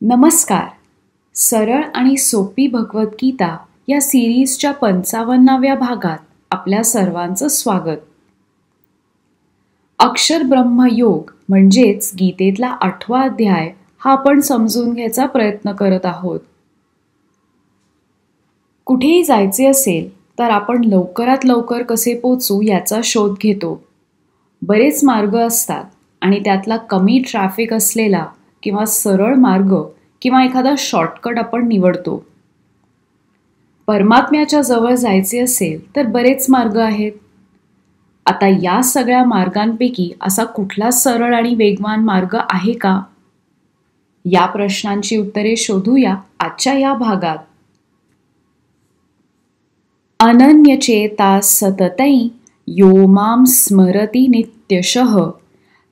नमस्कार. सरळ आणि सोपी भगवद्गीता या सिरीजच्या 55व्या भागात आपल्या सर्वांचं स्वागत. अक्षर ब्रह्मयोग म्हणजेच गीतेतला 8वा अध्याय हा आपण समजून घ्यायचा प्रयत्न करत आहोत. कुठेही जायचे असेल तर आपण लवकरात लवकर कसे पोहोचू याचा शोध घेतो. बरेच मार्ग असतात आणि त्यातला कमी ट्रॅफिक असलेला किंवा सरळ मार्ग किंवा एखादा शॉर्टकट आपण निवडतो. परमात्म्याच्या जवळ जायचे असेल तर बरेच मार्ग आहेत. आता या सगळ्या मार्गांपैकी असा कुठला सरळ आणि वेगवान मार्ग आहे का? या प्रश्नांची उत्तरे शोधूया आजच्या या भागात. अनन्यचेता सततै यो मां स्मरति नित्यशः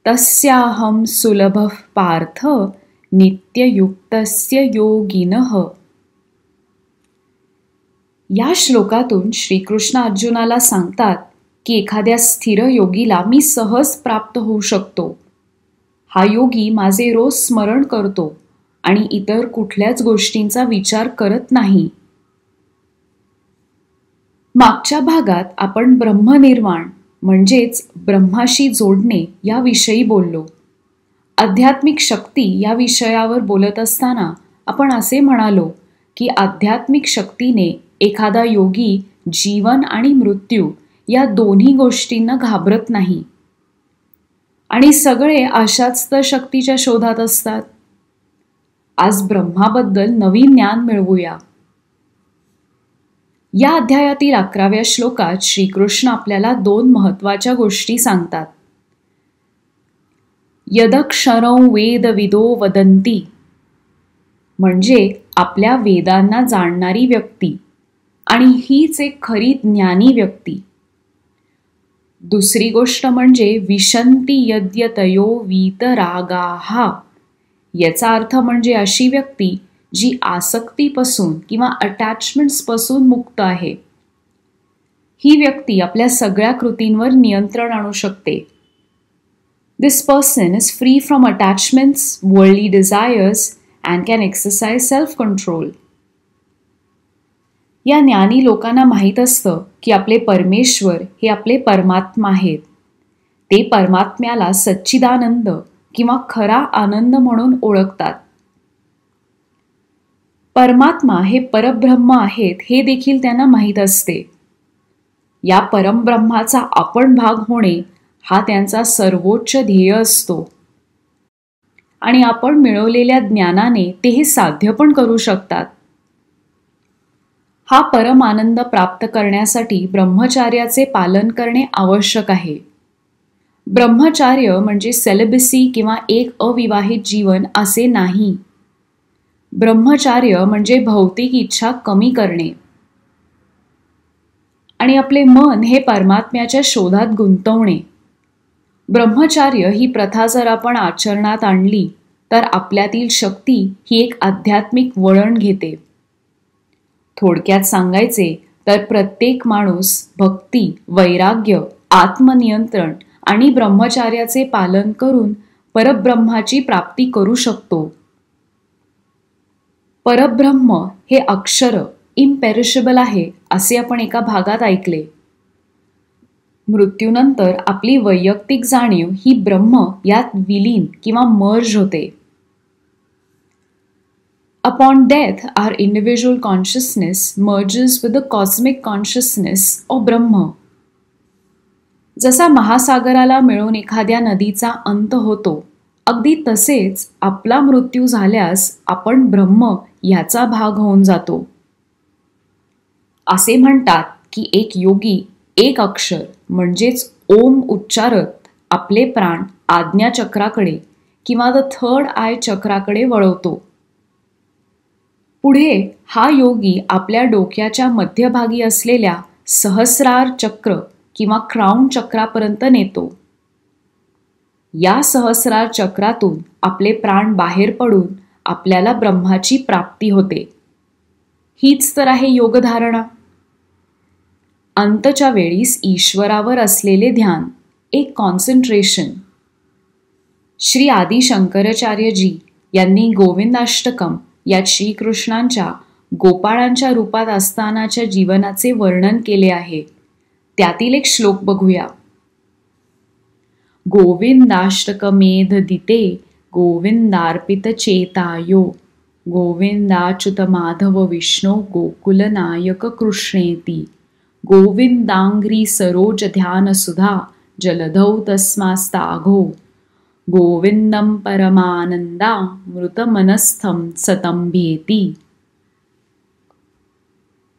तस्याहं सुलभः पार्थ नित्ययुक्तस्य योगिनः. या श्लोकातून श्रीकृष्ण अर्जुनाला सांगतात की एखाद्या स्थिर योगीला मी सहज प्राप्त होऊ शकतो. हा योगी माझे रोज स्मरण करतो आणि इतर कुठल्याच गोष्टींचा विचार करत नाही. मागच्या भागात आपण ब्रह्मनिर्वाण म्हणजेच ब्रह्माशी जोडणे याविषयी बोललो. आध्यात्मिक शक्ती या विषयावर बोलत असताना आपण असे म्हणालो की आध्यात्मिक शक्तीने एखादा योगी जीवन आणि मृत्यू या दोन्ही गोष्टींना घाबरत नाही आणि सगळे अशाच तर शक्तीच्या शोधात असतात. आज ब्रह्माबद्दल नवीन ज्ञान मिळवूया. या अध्यायातील 11व्या श्लोकात श्रीकृष्ण आपल्याला 2 महत्त्वाच्या गोष्टी सांगतात. यदक्षरौ वेदविदो वदन्ति म्हणजे आपल्या वेदांना जाणणारी व्यक्ती आणि हीच एक खरी ज्ञानी व्यक्ती. दुसरी गोष्ट म्हणजे विशन्ति यद्यतयो वीतरागाः. याचा अर्थ म्हणजे अशी व्यक्ती जी आसक्तीपासून किंवा अटॅचमेंट्सपासून मुक्त आहे. ही व्यक्ती आपल्या सगळ्या कृतींवर नियंत्रण आणू शकते. This person is free from attachments, worldly desires, and can exercise self-control. या ज्ञानी लोकांना माहीत असतं की आपले परमेश्वर हे आपले परमात्मा आहेत. ते परमात्म्याला सच्चिदानंद किंवा खरा आनंद म्हणून ओळखतात. परमात्मा हे परब्रह्म आहेत हे देखील त्यांना माहीत असते. या परमब्रह्माचा आपण भाग होणे हा त्यांचा सर्वोच्च ध्येय असतो आणि आपण मिळवलेल्या ज्ञानाने ते हे साध्य पण करू शकतात. हा परमानंद प्राप्त करण्यासाठी ब्रह्मचार्याचे पालन करणे आवश्यक आहे. ब्रह्मचार्य म्हणजे सेलिबसी किंवा एक अविवाहित जीवन असे नाही. ब्रह्मचार्य म्हणजे भौतिक इच्छा कमी करणे आणि आपले मन हे परमात्म्याच्या शोधात गुंतवणे. ब्रह्मचार्य ही प्रथा जर आपण आचरणात आणली तर आपल्यातील शक्ती ही एक आध्यात्मिक वळण घेते. थोडक्यात सांगायचे तर प्रत्येक माणूस भक्ती, वैराग्य, आत्मनियंत्रण आणि ब्रह्मचार्याचे पालन करून परब्रह्माची प्राप्ती करू शकतो. परब्रह्म हे अक्षर इम्पेरिशेबल आहे असे आपण एका भागात ऐकले. मृत्यूनंतर आपली वैयक्तिक जाणीव ही ब्रह्म यात विलीन किंवा मर्ज होते. Upon death, our individual consciousness merges with the cosmic consciousness of Brahma. जसा महासागराला मिळून एखाद्या नदीचा अंत होतो, अगदी तसेच आपला मृत्यू झाल्यास आपण ब्रह्म याचा भाग होऊन जातो. असे म्हणतात की एक योगी एक अक्षर म्हणजेच ओम उच्चारत आपले प्राण आज्ञाचक्राकडे किंवा द 3rd आय चक्राकडे वळवतो. पुढे हा योगी आपल्या डोक्याच्या मध्यभागी असलेल्या सहस्रार चक्र किंवा क्राउन चक्रापर्यंत नेतो. या सहस्रार चक्रातून आपले प्राण बाहेर पडून आपल्याला ब्रह्माची प्राप्ती होते. हीच तर आहे योगधारणा. अंतच्या वेळीस ईश्वरावर असलेले ध्यान, एक कॉन्सन्ट्रेशन. श्री आदि शंकराचार्यजी यांनी गोविंदाष्टकम यात श्रीकृष्णांच्या गोपाळांच्या रूपात असतानाच्या जीवनाचे वर्णन केले आहे. त्यातील एक श्लोक बघूया. गोविंदाष्टकमेधदिते गोविंदार्पित चेतायो गोविंदाच्युत माधव विष्णो गोकुलनायक कृष्णेती गोविंदांग्री सरोज ध्यान सुधा जलधौ तस्मास्ताघो गोविंदम Paramananda मृतमनस्थम सतंभेती.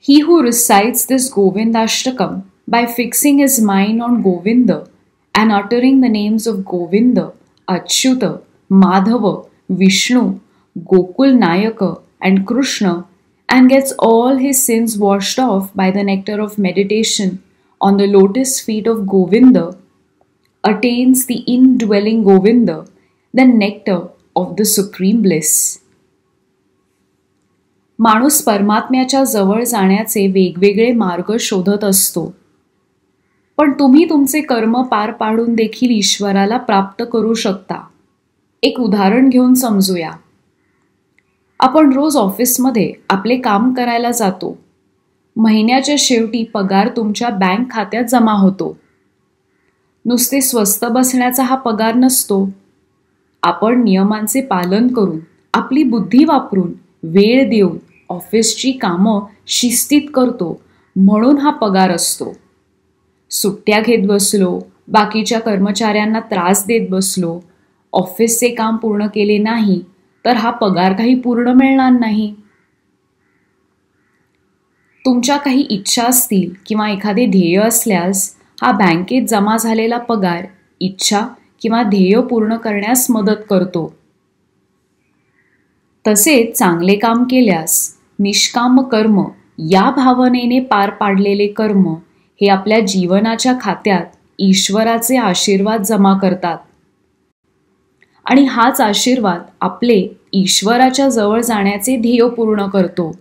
He who recites this Govindashtakam by fixing his mind on Govinda and uttering the names of Govinda, Achyuta, Madhava, Vishnu, Gokul Nayaka and Krishna and gets all his sins washed off by the nectar of meditation on the lotus feet of Govinda attains the indwelling Govinda, the nectar of the supreme bliss. माणूस परमात्म्याच्या जवळ जाण्याचे वेगवेगळे मार्ग शोधत असतो. पण तुम्ही तुमचे कर्म पार पाडून देखील ईश्वराला प्राप्त करू शकता. एक उदाहरण घेऊन समजूया. आपण रोज ऑफिसमध्ये आपले काम करायला जातो. महिन्याच्या शेवटी पगार तुमच्या बँक खात्यात जमा होतो. नुसते स्वस्थ बसण्याचा हा पगार नसतो. आपण नियमांचे पालन करून, आपली बुद्धी वापरून, वेळ देऊन ऑफिसची कामं शिस्तीत करतो म्हणून हा पगार असतो. सुट्ट्या घेत बसलो, बाकीच्या कर्मचाऱ्यांना त्रास देत बसलो, ऑफिसचे काम पूर्ण केले नाही तर हा पगार काही पूर्ण मिळणार नाही. तुमच्या काही इच्छा असतील किंवा एखादे ध्येय असल्यास हा बँकेत जमा झालेला पगार इच्छा किंवा ध्येय पूर्ण करण्यास मदत करतो. तसेच चांगले काम केल्यास निष्काम कर्म या भावनेने पार पाडलेले कर्म हे आपल्या जीवनाच्या खात्यात ईश्वराचे आशीर्वाद जमा करतात आणि हाच आशीर्वाद आपले ईश्वराच्या जवळ जाण्याचे ध्येय पूर्ण करतो.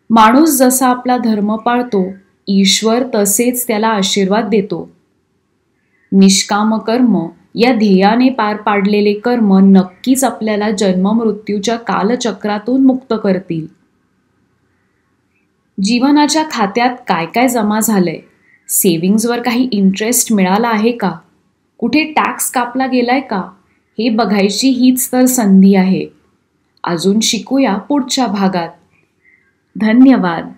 माणूस जसा आपला धर्म पाळतो, ईश्वर तसेच त्याला आशीर्वाद देतो. निष्काम कर्म या ध्येयाने पार पाडलेले कर्म नक्कीच आपल्याला जन्ममृत्यूच्या कालचक्रातून मुक्त करतील. जीवनाच्या खात्यात काय काय जमा झालंय? सेव्हिंग्जवर काही इंटरेस्ट मिळाला आहे का? कुठे टॅक्स कापला गेलाय का? हे बघायची हीच तर संधी आहे. अजून शिकूया पुढच्या भागात. धन्यवाद.